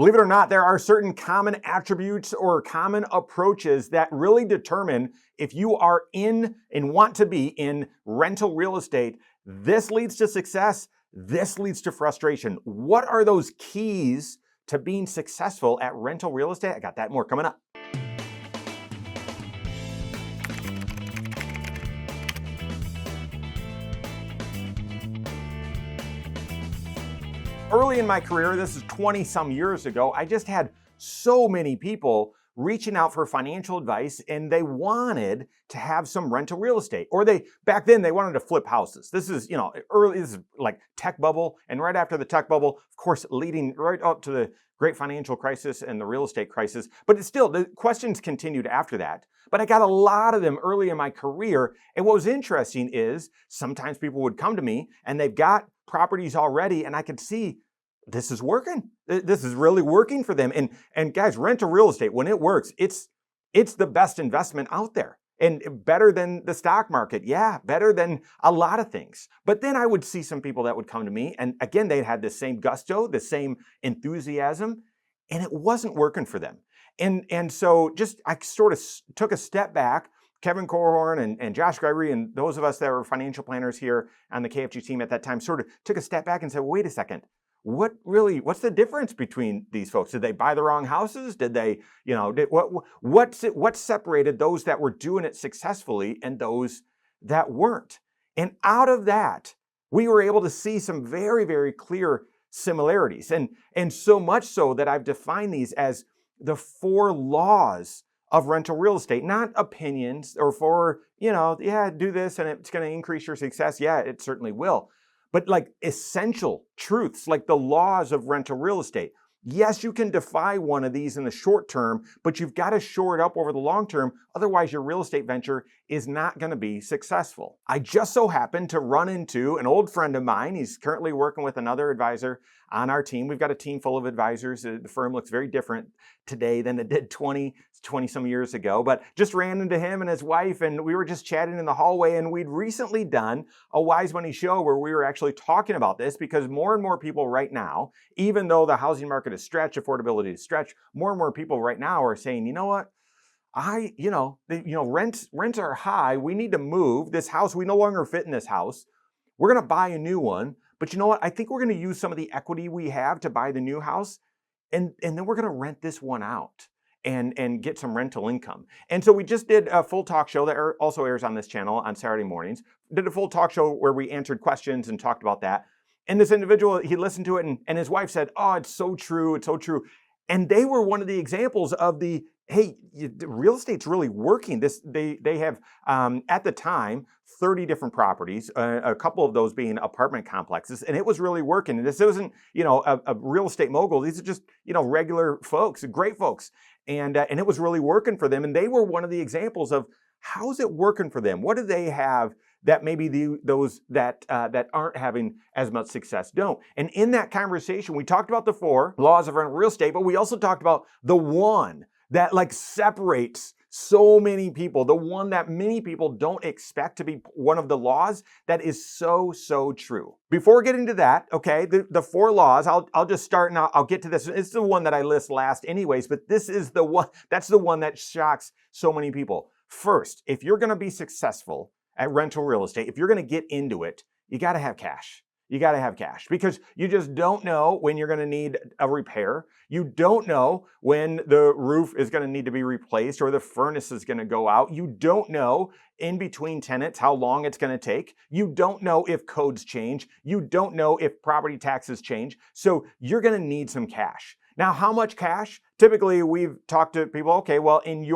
Believe it or not, there are certain common attributes or common approaches that really determine if you are in and want to be in rental real estate. This leads to success. This leads to frustration. What are those keys to being successful at rental real estate? I got that and more coming up. Early in my career, this is 20 some years ago, I just had so many people reaching out for financial advice, and they wanted to have some rental real estate, or back then they wanted to flip houses. This is, this is like tech bubble, and right after the tech bubble, of course, leading right up to the great financial crisis and the real estate crisis. But it's still, the questions continued after that. But I got a lot of them early in my career. And what was interesting is sometimes people would come to me and they've got properties already, and I could see this is working. This is really working for them. And guys, rental real estate, when it works, it's the best investment out there, and better than the stock market. Yeah, better than a lot of things. But then I would see some people that would come to me, and again, they had the same gusto, the same enthusiasm, and it wasn't working for them. And so I sort of took a step back. Kevin Korhorn and Josh Gregory and those of us that were financial planners here on the KFG team at that time sort of took a step back and said, wait a second, what's the difference between these folks? Did they buy the wrong houses? Did they, what separated those that were doing it successfully and those that weren't? And out of that, we were able to see some very, very clear similarities. And so much so that I've defined these as the 4 laws of rental real estate, not opinions or do this and it's going to increase your success. Yeah, it certainly will. But like essential truths, like the laws of rental real estate. Yes, you can defy one of these in the short term, but you've got to shore it up over the long term. Otherwise, your real estate venture is not going to be successful. I just so happened to run into an old friend of mine. He's currently working with another advisor on our team. We've got a team full of advisors. The firm looks very different today than it did 20 some years ago, but just ran into him and his wife, and we were just chatting in the hallway, and we'd recently done a Wise Money show where we were actually talking about this, because more and more people right now, even though the housing market is stretched, affordability is stretched, more and more people right now are saying, you know what? Rents are high. We need to move this house. We no longer fit in this house. We're going to buy a new one. But you know what? I think we're going to use some of the equity we have to buy the new house. And then we're going to rent this one out and get some rental income. And so we just did a full talk show that also airs on this channel on Saturday mornings. Did a full talk show where we answered questions and talked about that. And this individual, he listened to it, and his wife said, oh, it's so true. It's so true. And they were one of the examples of hey, real estate's really working. They have, at the time, 30 different properties, a couple of those being apartment complexes, and it was really working. And this wasn't, a real estate mogul. These are just, regular folks, great folks. And it was really working for them. And they were one of the examples of how's it working for them? What do they have that maybe those that aren't having as much success don't? And in that conversation, we talked about the 4 laws of rental real estate, but we also talked about the one that separates so many people, the one that many people don't expect to be one of the laws that is so, so true. Before getting to that, okay, the 4 laws, I'll just start and I'll get to this. It's the one that I list last anyways, but this is the one, that's the one that shocks so many people. First, if you're going to be successful at rental real estate, if you're going to get into it, you got to have cash. You got to have cash, because you just don't know when you're going to need a repair. You don't know when the roof is going to need to be replaced or the furnace is going to go out. You don't know in between tenants how long it's going to take. You don't know if codes change. You don't know if property taxes change. So you're going to need some cash. Now, how much cash? Typically, we've talked to people, okay, well, in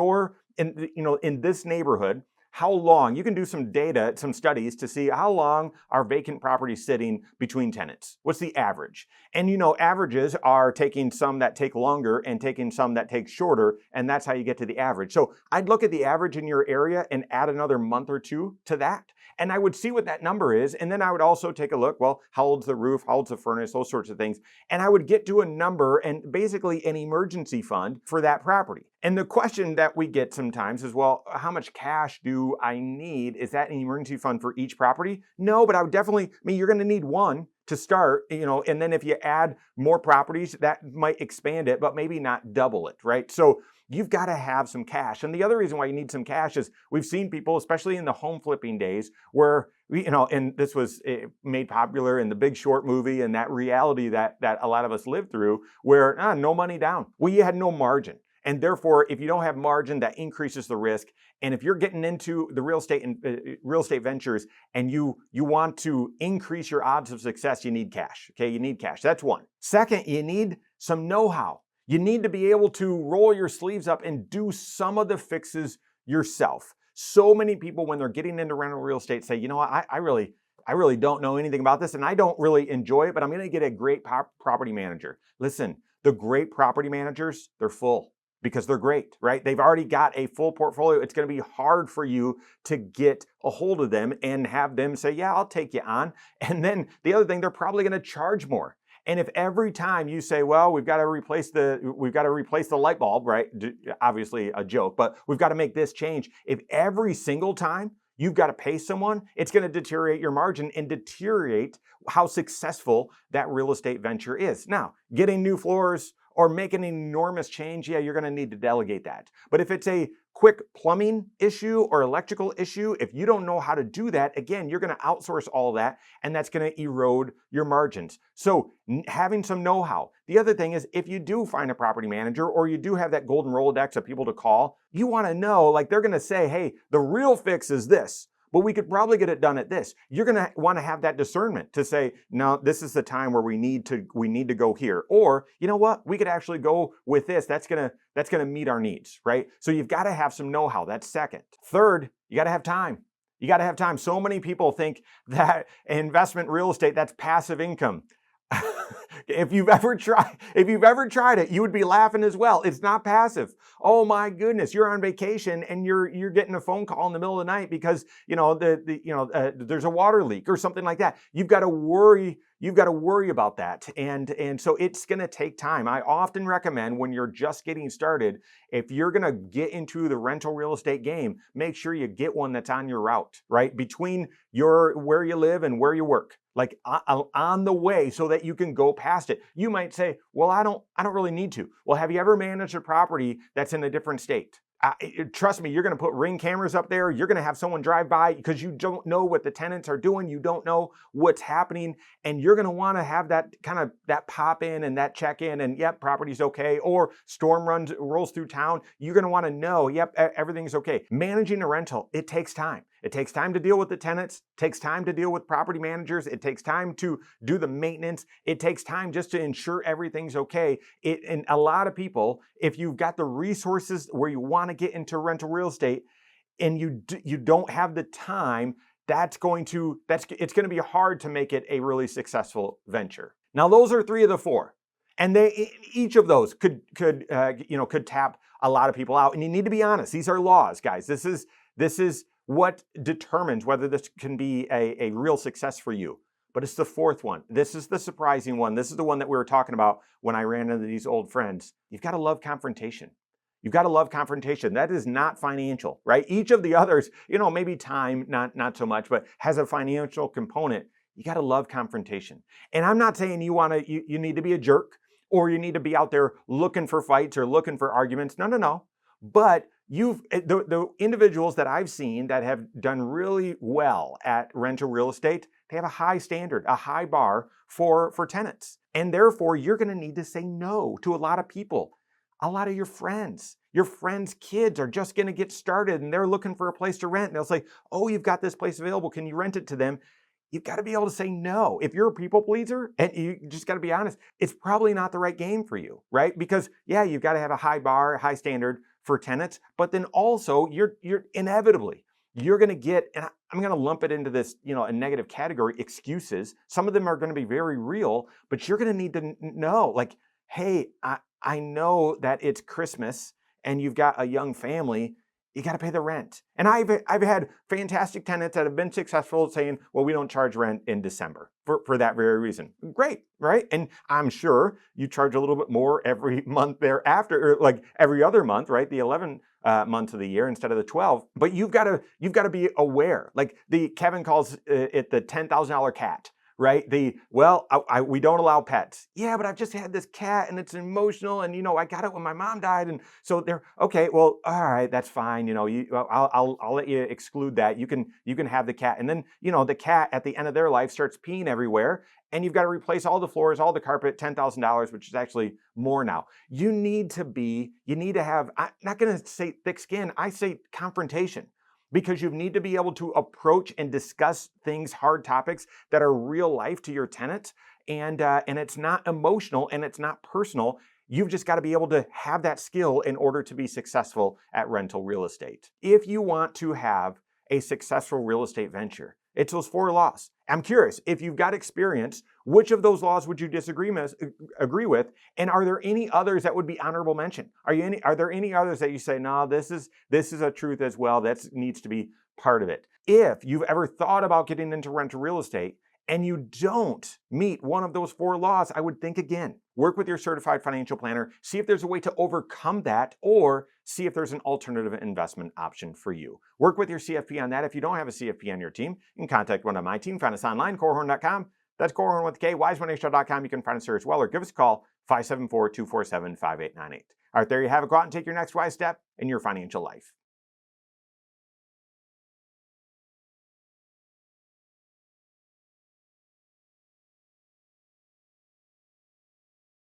this neighborhood, how long, you can do some data, some studies to see how long are vacant properties sitting between tenants. What's the average? And averages are taking some that take longer and taking some that take shorter, and that's how you get to the average. So I'd look at the average in your area and add another month or 2 to that. And I would see what that number is. And then I would also take a look, well, how old's the roof? How old's the furnace? Those sorts of things. And I would get to a number and basically an emergency fund for that property. And the question that we get sometimes is, well, how much cash do I need? Is that an emergency fund for each property? No, but I would definitely, you're going to need one to start, and then if you add more properties, that might expand it, but maybe not double it, right? So you've got to have some cash. And the other reason why you need some cash is we've seen people, especially in the home flipping days, where and this was made popular in the Big Short movie and that reality that a lot of us lived through, where no money down. Well, you had no margin. And therefore, if you don't have margin, that increases the risk. And if you're getting into the real estate ventures and you want to increase your odds of success, you need cash. Okay, you need cash. That's one. Second, you need some know-how. You need to be able to roll your sleeves up and do some of the fixes yourself. So many people, when they're getting into rental real estate, say, you know what, I really don't know anything about this and I don't really enjoy it, but I'm going to get a great property manager. Listen, the great property managers, they're full. Because they're great, right? They've already got a full portfolio. It's going to be hard for you to get a hold of them and have them say, yeah, I'll take you on. And then the other thing, they're probably going to charge more. And if every time you say, well, we've got to replace the light bulb, right? Obviously a joke, but we've got to make this change. If every single time you've got to pay someone, it's going to deteriorate your margin and deteriorate how successful that real estate venture is. Now, getting new floors or making an enormous change, yeah, you're going to need to delegate that. But if it's a quick plumbing issue or electrical issue, if you don't know how to do that, again, you're going to outsource all of that, and that's going to erode your margins. So having some know-how. The other thing is, if you do find a property manager or you do have that golden Rolodex of people to call, you want to know, like they're going to say, hey, the real fix is this, but we could probably get it done at this. You're going to want to have that discernment to say, no, this is the time where we need to go here. Or, you know what, we could actually go with this. That's going to meet our needs, right? So you've got to have some know-how. That's second. Third, you got to have time. You got to have time. So many people think that investment real estate, that's passive income. If you've ever tried it, you would be laughing as well. It's not passive. Oh my goodness, you're on vacation and you're getting a phone call in the middle of the night because there's a water leak or something like that. You've got to worry about that, and so it's going to take time. I often recommend when you're just getting started, if you're going to get into the rental real estate game, make sure you get one that's on your route, right? Between where you live and where you work. Like on the way, so that you can go past it. You might say, well, I don't really need to. Well, have you ever managed a property that's in a different state? Trust me, you're going to put Ring cameras up there. You're going to have someone drive by because you don't know what the tenants are doing. You don't know what's happening. And you're going to want to have that kind of that pop in and that check in and yep, property's okay. Or storm rolls through town. You're going to want to know, yep, everything's okay. Managing a rental, it takes time. It takes time to deal with the tenants, takes time to deal with property managers, it takes time to do the maintenance, it takes time just to ensure everything's okay. And a lot of people, if you've got the resources where you want to get into rental real estate and you don't have the time, it's going to be hard to make it a really successful venture. Now, those are 3 of the 4. And each of those could tap a lot of people out. And you need to be honest. These are laws, guys. This is what determines whether this can be a real success for you. But it's the 4th one. This is the surprising one. This is the one that we were talking about when I ran into these old friends. You've got to love confrontation. You've got to love confrontation. That is not financial, right? Each of the others, maybe time, not so much, but has a financial component. You got to love confrontation. And I'm not saying you need to be a jerk or you need to be out there looking for fights or looking for arguments. No. But the individuals that I've seen that have done really well at rental real estate, they have a high standard, a high bar for tenants. And therefore, you're going to need to say no to a lot of people. A lot of your friends' kids are just going to get started and they're looking for a place to rent. And they'll say, oh, you've got this place available. Can you rent it to them? You've got to be able to say no. If you're a people pleaser, and you just got to be honest, it's probably not the right game for you, right? Because yeah, you've got to have a high bar, a high standard for tenants, but then also you're inevitably, you're going to get, and I'm going to lump it into this, a negative category, excuses. Some of them are going to be very real, but you're going to need to know, like, hey, I know that it's Christmas and you've got a young family. You got to pay the rent. And I've had fantastic tenants that have been successful saying, well, we don't charge rent in December for that very reason. Great, right? And I'm sure you charge a little bit more every month thereafter, or like every other month, right? The 11 months of the year instead of the 12. But you've got to be aware. Like Kevin calls it the $10,000 cat, right? We don't allow pets. Yeah, but I've just had this cat and it's emotional, and I got it when my mom died, and so they're okay. Well, all right, that's fine. I'll let you exclude that. You can have the cat, and then the cat at the end of their life starts peeing everywhere, and you've got to replace all the floors, all the carpet, $10,000, which is actually more now. You need to have. I'm not going to say thick skin. I say confrontation, because you need to be able to approach and discuss things, hard topics that are real life to your tenant, and it's not emotional and it's not personal. You've just got to be able to have that skill in order to be successful at rental real estate. If you want to have a successful real estate venture, it's those 4 laws. I'm curious, if you've got experience, which of those laws would you agree with? And are there any others that would be honorable mention? Are there any others that you say, no, this is a truth as well, that needs to be part of it? If you've ever thought about getting into rental real estate and you don't meet one of those 4 laws, I would think again. Work with your certified financial planner, see if there's a way to overcome that, or see if there's an alternative investment option for you. Work with your CFP on that. If you don't have a CFP on your team, you can contact one of my team. Find us online, Korhorn.com. That's Korhorn with K, wisemoneyshop.com. You can find us there as well, or give us a call, 574-247-5898. All right, there you have it. Go out and take your next wise step in your financial life.